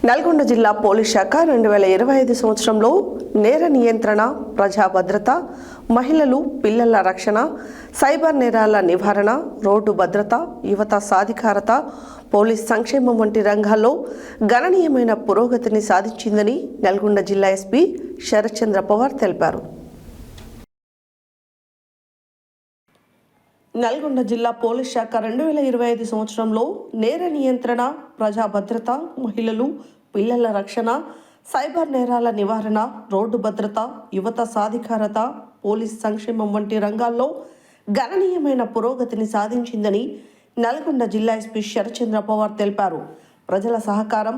నల్గొండ జిల్లా పోలీస్ శాఖ 2025 సంవత్సరంలో నేర నియంత్రణ, ప్రజా భద్రత, మహిళలు, పిల్లల రక్షణ, సైబర్ నేరాల నివారణ, రోడ్డు భద్రత, యువత సాధికారత, పోలీస్ సంక్షేమం వంటి రంగాల్లో గణనీయమైన పురోగతిని సాధించిందని నల్గొండ జిల్లా ఎస్పీ శరత్ చంద్ర పవార్ తెలిపారు. నల్గొండ జిల్లా పోలీస్ శాఖ 2025 సంవత్సరంలో నేర నియంత్రణ, ప్రజా భద్రత, మహిళలు, పిల్లల రక్షణ, సైబర్ నేరాల నివారణ, రోడ్డు భద్రత, యువత సాధికారత, పోలీస్ సంక్షేమం వంటి రంగాల్లో గణనీయమైన పురోగతిని సాధించిందని నల్గొండ జిల్లా ఎస్పీ శరత్ చంద్ర పవార్ తెలిపారు. ప్రజల సహకారం,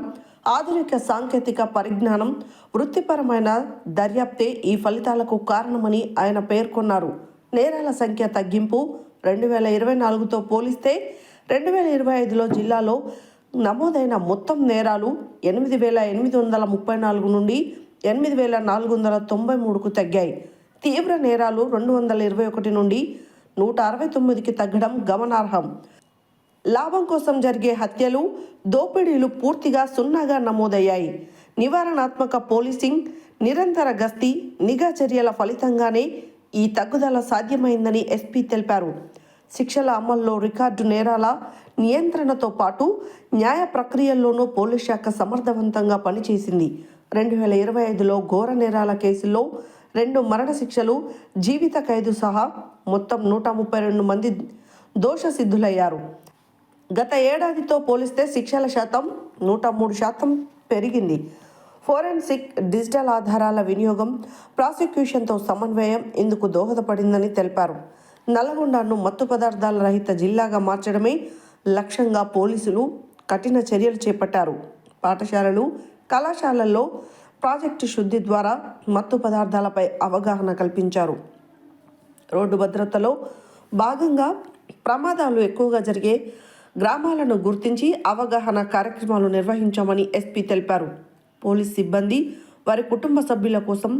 ఆధునిక సాంకేతిక పరిజ్ఞానం, వృత్తిపరమైన దర్యాప్తే ఈ ఫలితాలకు కారణమని ఆయన పేర్కొన్నారు. నేరాల సంఖ్య తగ్గింపు 2024తో పోలిస్తే 2025లో జిల్లాలో నమోదైన మొత్తం నేరాలు 8,834 నుండి 8,493కు తగ్గాయి. తీవ్ర నేరాలు 221 నుండి 169కి తగ్గడం గమనార్హం. లాభం కోసం జరిగే హత్యలు, దోపిడీలు పూర్తిగా సున్నాగా నమోదయ్యాయి. నివారణాత్మక పోలీసింగ్, నిరంతర గస్తీ, నిఘా చర్యల ఫలితంగానే ఈ తగ్గుదల సాధ్యమైందని ఎస్పీ తెలిపారు. శిక్షల అమల్లో రికార్డు నేరాల నియంత్రణతో పాటు న్యాయ ప్రక్రియల్లోనూ పోలీస్ శాఖ సమర్థవంతంగా పనిచేసింది. 2025లో ఘోర నేరాల కేసుల్లో 2 మరణ శిక్షలు, జీవిత ఖైదు సహా మొత్తం 132 మంది దోషసిద్ధులయ్యారు. గత ఏడాదితో పోలిస్తే శిక్షల శాతం 103% పెరిగింది. ఫోరెన్సిక్, డిజిటల్ ఆధారాల వినియోగం, ప్రాసిక్యూషన్తో సమన్వయం ఇందుకు దోహదపడిందని తెలిపారు. నల్గొండను మత్తు పదార్థాల రహిత జిల్లాగా మార్చడమే లక్ష్యంగా పోలీసులు కఠిన చర్యలు చేపట్టారు. పాఠశాలలు, కళాశాలల్లో ప్రాజెక్టు శుద్ధి ద్వారా మత్తు పదార్థాలపై అవగాహన కల్పించారు. రోడ్డు భద్రతలో భాగంగా ప్రమాదాలు ఎక్కువగా జరిగే గ్రామాలను గుర్తించి అవగాహన కార్యక్రమాలు నిర్వహించామని ఎస్పీ తెలిపారు. పోలీస్ సిబ్బంది, వారి కుటుంబ సభ్యుల కోసం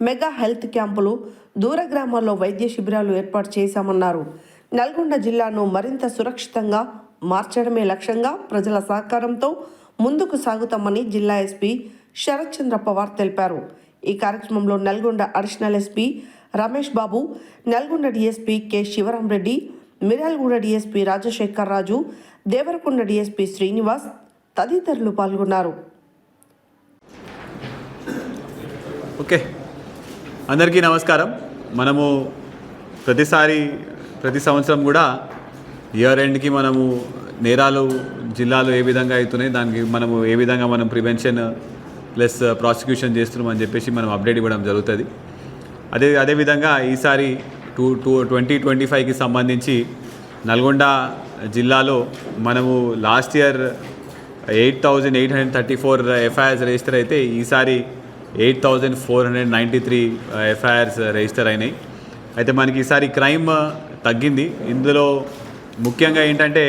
మెగా హెల్త్ క్యాంపులు, దూర గ్రామాల్లో వైద్య శిబిరాలు ఏర్పాటు చేశామన్నారు. నల్గొండ జిల్లాను మరింత సురక్షితంగా మార్చడమే లక్ష్యంగా ప్రజల సహకారంతో ముందుకు సాగుతామని జిల్లా ఎస్పీ శరత్ చంద్ర పవార్ తెలిపారు. ఈ కార్యక్రమంలో Nalgonda additional SP Ramesh Babu, Nalgonda DSP K Sivaram Reddy, Miryalaguda DSP Rajasekhar Raju, Devarakonda DSP Srinivas తదితరులు పాల్గొన్నారు. ఓకే, అందరికీ నమస్కారం. మనము ప్రతి సంవత్సరం కూడా ఇయర్ ఎండ్కి మనము నేరాలు జిల్లాలో ఏ విధంగా అవుతున్నాయి, దానికి మనము ఏ విధంగా మనం ప్రివెన్షన్ ప్లస్ ప్రాసిక్యూషన్ చేస్తున్నామని చెప్పేసి మనం అప్డేట్ ఇవ్వడం జరుగుతుంది. అదేవిధంగా ఈసారి 2025కి సంబంధించి నల్గొండ జిల్లాలో మనము లాస్ట్ ఇయర్ 8,834 ఎఫ్ఐఆర్స్ రిజిస్టర్ అయితే ఈసారి 8,493 ఎఫ్ఐఆర్స్ రిజిస్టర్ అయినాయి. అయితే మనకి ఈసారి క్రైమ్ తగ్గింది. ఇందులో ముఖ్యంగా ఏంటంటే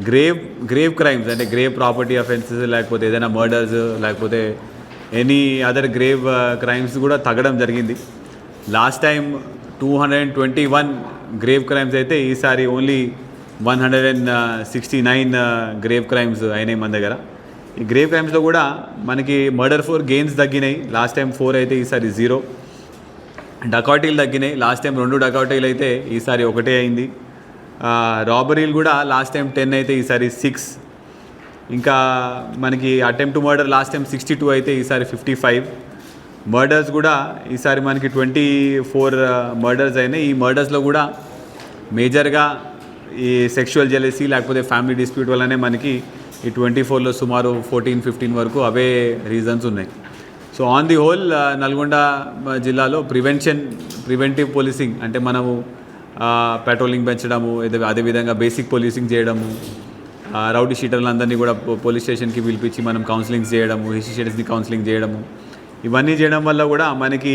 గ్రేవ్ క్రైమ్స్, అంటే గ్రేవ్ ప్రాపర్టీ అఫెన్సెస్, లేకపోతే ఏదైనా మర్డర్స్, లేకపోతే ఎనీ అదర్ గ్రేవ్ క్రైమ్స్ కూడా తగ్గడం జరిగింది. లాస్ట్ టైం 221 గ్రేవ్ క్రైమ్స్ అయితే ఈసారి ఓన్లీ 169 గ్రేవ్ క్రైమ్స్ అయినాయి మన దగ్గర. ఈ గ్రేవ్ క్రైమ్స్లో కూడా మనకి మర్డర్ 4 గెయిన్స్ తగ్గినాయి. లాస్ట్ టైం 4 అయితే ఈసారి 0. డకౌటీలు తగ్గినాయి. లాస్ట్ టైం 2 డకౌటీలు అయితే ఈసారి 1 అయింది. రాబరీలు కూడా లాస్ట్ టైం 10 అయితే ఈసారి 6. ఇంకా మనకి attempt to murder last time 62 అయితే ఈసారి 55. మర్డర్స్ కూడా ఈసారి మనకి 24 మర్డర్స్ అయినాయి. ఈ మర్డర్స్లో కూడా మేజర్గా ఈ సెక్షువల్ జెలసీ లేకపోతే ఫ్యామిలీ డిస్ప్యూట్ వల్లనే మనకి ఈ 24లో సుమారు 14-15 వరకు అవే రీజన్స్ ఉన్నాయి. So on the whole Nalgonda జిల్లాలో ప్రివెంటివ్ పోలీసింగ్ అంటే మనము పెట్రోలింగ్ పెంచడము, అదేవిధంగా బేసిక్ పోలీసింగ్ చేయడము, రౌడీ షీటర్లందరినీ కూడా పోలీస్ స్టేషన్కి పిలిపించి మనం కౌన్సిలింగ్స్ చేయడము, హిస్టరీ షీటర్స్ని కౌన్సిలింగ్ చేయడము, ఇవన్నీ చేయడం వల్ల కూడా మనకి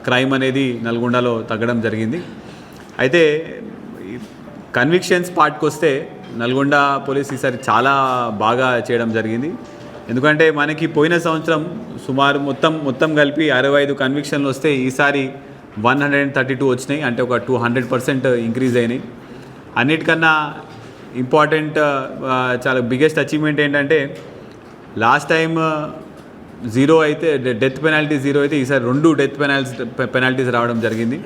క్రైమ్ అనేది నల్గొండలో తగ్గడం జరిగింది. అయితే కన్విక్షన్స్ పార్ట్కి వస్తే నల్గొండ పోలీస్ ఈసారి చాలా బాగా చేయడం జరిగింది. ఎందుకంటే మనకి పోయిన సంవత్సరం సుమారు మొత్తం కలిపి 65 కన్విక్షన్లు వస్తే ఈసారి 132 వచ్చినాయి. అంటే ఒక 200% ఇంక్రీజ్ అయినాయి. అన్నిటికన్నా ఇంపార్టెంట్ చాలా బిగ్గెస్ట్ అచీవ్మెంట్ ఏంటంటే లాస్ట్ టైం 0 అయితే డెత్ పెనాల్టీ 0 అయితే ఈసారి 2 డెత్ పెనాల్టీస్ రావడం జరిగింది.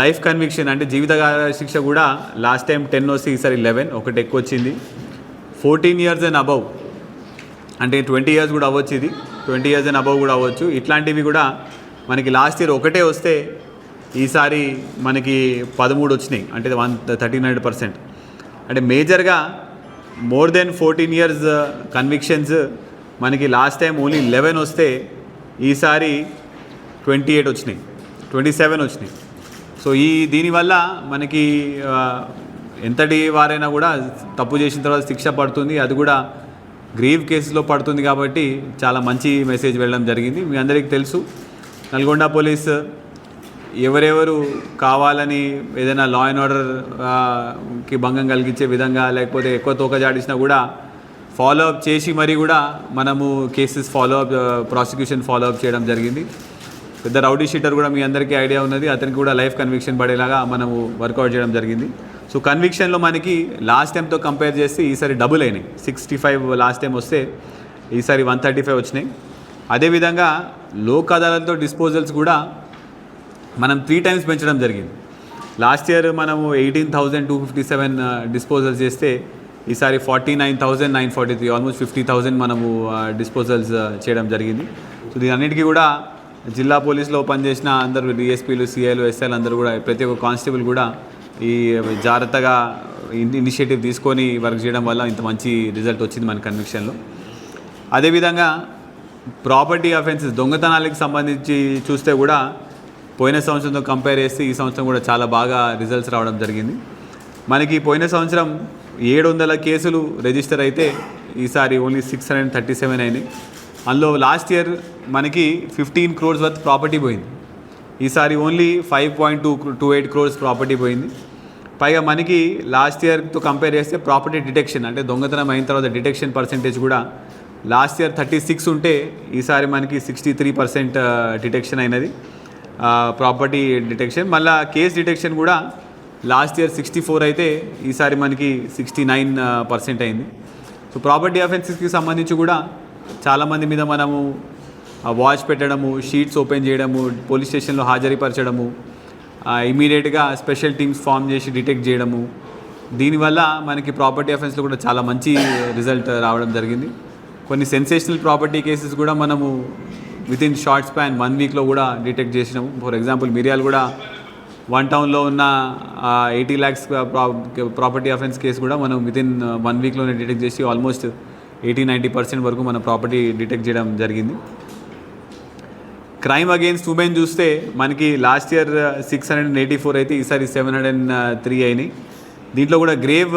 లైఫ్ కన్విక్షన్ అంటే జీవితకాల శిక్ష కూడా లాస్ట్ టైం 10 వస్తే ఈసారి 11, ఒకటి ఎక్కువ వచ్చింది. 14 years అండ్ అబవ్ అంటే 20 years కూడా అవ్వచ్చు, ఇది 20 years అండ్ అబవ్ కూడా అవ్వచ్చు. ఇట్లాంటివి కూడా మనకి లాస్ట్ ఇయర్ ఒకటే వస్తే ఈసారి మనకి 13 వచ్చినాయి, అంటే 39%. అంటే మేజర్గా మోర్ దెన్ 14 years కన్విక్షన్స్ మనకి లాస్ట్ టైం ఓన్లీ 11 వస్తే ఈసారి 28 వచ్చినాయి, 27 వచ్చినాయి. సో దీనివల్ల మనకి ఎంతటి వారైనా కూడా తప్పు చేసిన తర్వాత శిక్ష పడుతుంది, అది కూడా గ్రేవ్ కేసులో పడుతుంది. కాబట్టి చాలా మంచి మెసేజ్ వెళ్ళడం జరిగింది. మీ అందరికీ తెలుసు నల్గొండ పోలీస్ ఎవరెవరు కావాలని ఏదైనా లా అండ్ ఆర్డర్కి భంగం కలిగించే విధంగా లేకపోతే ఎక్కువ తోకజాడిసినా కూడా ఫాలోఅప్ చేసి మరీ కూడా మనము కేసెస్ ప్రాసిక్యూషన్ ఫాలోఅప్ చేయడం జరిగింది. పెద్ద రౌడీ షీటర్ కూడా మీ అందరికీ ఐడియా ఉన్నది, అతనికి కూడా లైఫ్ కన్విక్షన్ పడేలాగా మనము వర్కౌట్ చేయడం జరిగింది. సో కన్విక్షన్లో మనకి లాస్ట్ టైంతో కంపేర్ చేస్తే ఈసారి డబుల్ అయినాయి. 65 లాస్ట్ టైం వస్తే ఈసారి 135 వచ్చినాయి. అదేవిధంగా లోక్ అదాలత్లో డిస్పోజల్స్ కూడా మనం 3 times పెంచడం జరిగింది. లాస్ట్ ఇయర్ మనము 18,257 డిస్పోజల్స్ చేస్తే ఈసారి 49,943, ఆల్మోస్ట్ 50,000 మనము డిస్పోజల్స్ చేయడం జరిగింది. సో దీని అన్నిటికీ కూడా జిల్లా పోలీసులో పనిచేసిన అందరూ డిఎస్పీలు, సిఐలు, ఎస్ఐలు అందరూ కూడా ప్రతి ఒక్క కానిస్టేబుల్ కూడా ఈ జాగ్రత్తగా ఇనిషియేటివ్ తీసుకొని వర్క్ చేయడం వల్ల ఇంత మంచి రిజల్ట్ వచ్చింది మన కన్విక్షన్లో. అదేవిధంగా ప్రాపర్టీ అఫెన్సెస్ దొంగతనాలకు సంబంధించి చూస్తే కూడా పోయిన సంవత్సరంతో కంపేర్ చేస్తే ఈ సంవత్సరం కూడా చాలా బాగా రిజల్ట్స్ రావడం జరిగింది. మనకి పోయిన సంవత్సరం 700 కేసులు రిజిస్టర్ అయితే ఈసారి ఓన్లీ 637 అయినాయి. అందులో లాస్ట్ ఇయర్ మనకి 15 crores వర్త్ ప్రాపర్టీ పోయింది, ఈసారి ఓన్లీ 5.28 crores ప్రాపర్టీ పోయింది. పైగా మనకి లాస్ట్ ఇయర్తో కంపేర్ చేస్తే ప్రాపర్టీ డిటెక్షన్ అంటే దొంగతనం అయిన తర్వాత డిటెక్షన్ పర్సెంటేజ్ కూడా లాస్ట్ ఇయర్ 36 ఉంటే ఈసారి మనకి 63% డిటెక్షన్ అయినది ప్రాపర్టీ డిటెక్షన్. మళ్ళీ కేస్ డిటెక్షన్ కూడా లాస్ట్ ఇయర్ 64 అయితే ఈసారి మనకి 69% అయింది. సో ప్రాపర్టీ అఫెన్సెస్కి సంబంధించి కూడా చాలామంది మీద మనము వాచ్ పెట్టడము, షీట్స్ ఓపెన్ చేయడము, పోలీస్ స్టేషన్లో హాజరుపరచడము, ఇమీడియట్గా స్పెషల్ టీమ్స్ ఫామ్ చేసి డిటెక్ట్ చేయడము, దీనివల్ల మనకి ప్రాపర్టీ అఫెన్స్లో కూడా చాలా మంచి రిజల్ట్ రావడం జరిగింది. కొన్ని సెన్సేషనల్ ప్రాపర్టీ కేసెస్ కూడా మనము వితిన్ షార్ట్ స్పాన్ 1 weekలో కూడా డిటెక్ట్ చేసినాము. ఫర్ ఎగ్జాంపుల్ మిర్యాల కూడా 1 townలో ఉన్న 80 lakhs ప్రాపర్టీ అఫెన్స్ కేసు కూడా మనం వితిన్ 1 weekలోనే డిటెక్ట్ చేసి ఆల్మోస్ట్ 80-90% వరకు మన ప్రాపర్టీ డిటెక్ట్ చేయడం జరిగింది. క్రైమ్ అగెయిన్స్ట్ ఉమెన్ చూస్తే మనకి లాస్ట్ ఇయర్ 684 అయితే ఈసారి 703 అయినాయి. దీంట్లో కూడా గ్రేవ్